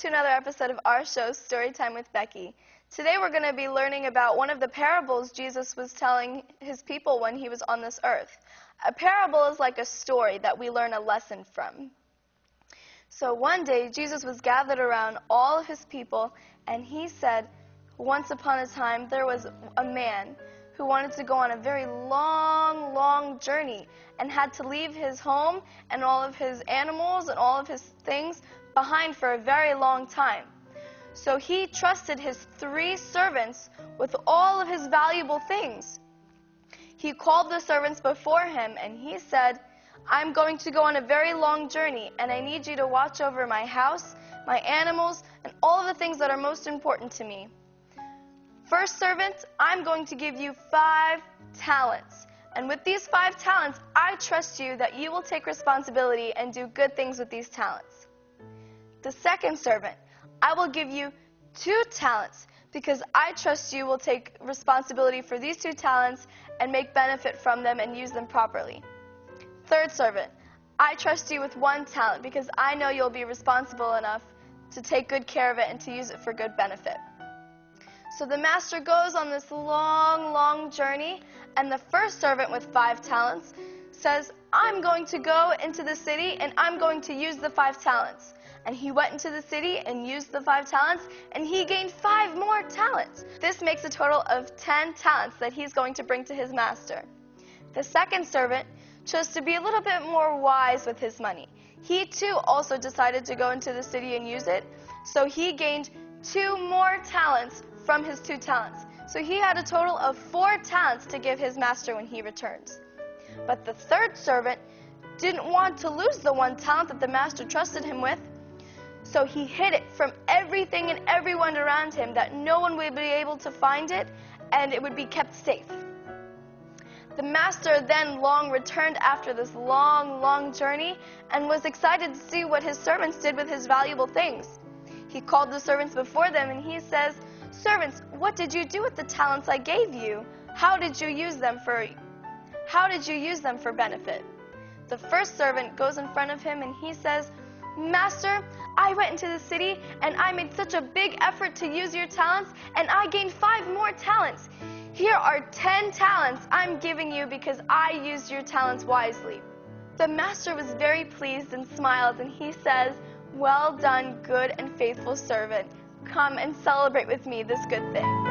to another episode of our show, Storytime with Becky. Today we're going to be learning about one of the parables Jesus was telling his people when he was on this earth. A parable is like a story that we learn a lesson from. So one day Jesus was gathered around all of his people, and he said, once upon a time there was a man who wanted to go on a very long journey and had to leave his home and all of his animals and all of his things behind for a very long time. So he trusted his 3 servants with all of his valuable things. He called the servants before him and he said, I'm going to go on a very long journey and I need you to watch over my house, my animals, and all of the things that are most important to me. First servant, I'm going to give you 5 talents. And with these 5 talents, I trust you that you will take responsibility and do good things with these talents. The second servant, I will give you 2 talents because I trust you will take responsibility for these 2 talents and make benefit from them and use them properly. Third servant, I trust you with 1 talent because I know you'll be responsible enough to take good care of it and to use it for good benefit. So the master goes on this long journey, and the first servant with 5 talents says, I'm going to go into the city and I'm going to use the 5 talents. And he went into the city and used the 5 talents, and he gained 5 more talents. This makes a total of 10 talents that he's going to bring to his master. The second servant chose to be a little bit more wise with his money. He too also decided to go into the city and use it, so he gained 2 more talents from his 2 talents. So he had a total of 4 talents to give his master when he returns. But the third servant didn't want to lose the 1 talent that the master trusted him with, so he hid it from everything and everyone around him that no one would be able to find it and it would be kept safe. The master then long returned after this long journey and was excited to see what his servants did with his valuable things. He called the servants before them and he says, Servants, what did you do with the talents I gave you? How did you use them for benefit? The first servant goes in front of him and he says, Master, I went into the city and I made such a big effort to use your talents and I gained 5 more talents. Here are 10 talents I'm giving you because I used your talents wisely. The master was very pleased and smiled and he says, Well done, good and faithful servant. Come and celebrate with me this good thing.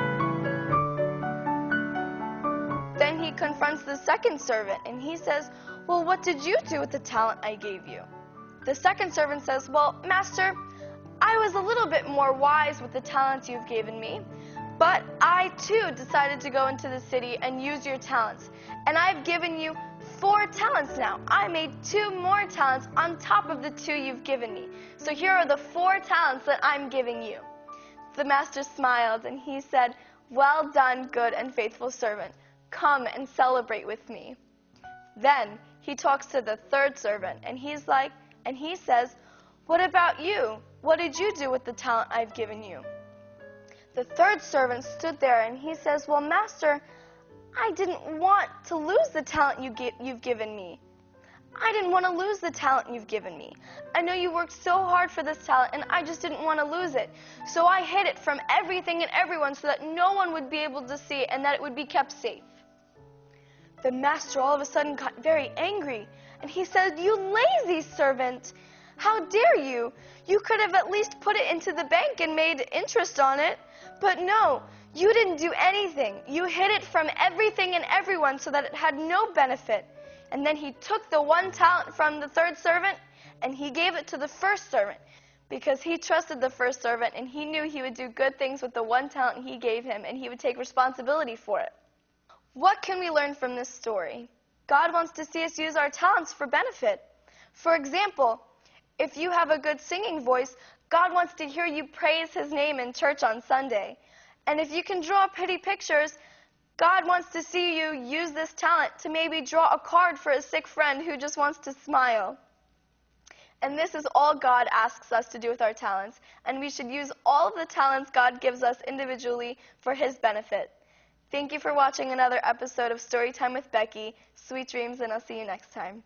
Then he confronts the second servant and he says, Well, what did you do with the talent I gave you? The second servant says, Well, Master, I was a little bit more wise with the talents you've given me, but I too decided to go into the city and use your talents. And I've given you 4 talents now. I made 2 more talents on top of the 2 you've given me. So here are the 4 talents that I'm giving you. The master smiled and he said, Well done, good and faithful servant. Come and celebrate with me. Then he talks to the third servant and he says, What about you? What did you do with the talent I've given you? The third servant stood there and he says, Well, Master, I didn't want to lose the talent you've given me. I didn't want to lose the talent you've given me. I know you worked so hard for this talent and I just didn't want to lose it. So I hid it from everything and everyone so that no one would be able to see it and that it would be kept safe. The master all of a sudden got very angry and he said, You lazy servant! How dare you? You could have at least put it into the bank and made interest on it. But no, you didn't do anything. You hid it from everything and everyone so that it had no benefit. And then he took the 1 talent from the third servant and he gave it to the first servant because he trusted the first servant and he knew he would do good things with the 1 talent he gave him and he would take responsibility for it. What can we learn from this story? God wants to see us use our talents for benefit. For example, if you have a good singing voice, God wants to hear you praise his name in church on Sunday. And if you can draw pretty pictures, God wants to see you use this talent to maybe draw a card for a sick friend who just wants to smile. And this is all God asks us to do with our talents. And we should use all of the talents God gives us individually for his benefit. Thank you for watching another episode of Storytime with Becky. Sweet dreams, and I'll see you next time.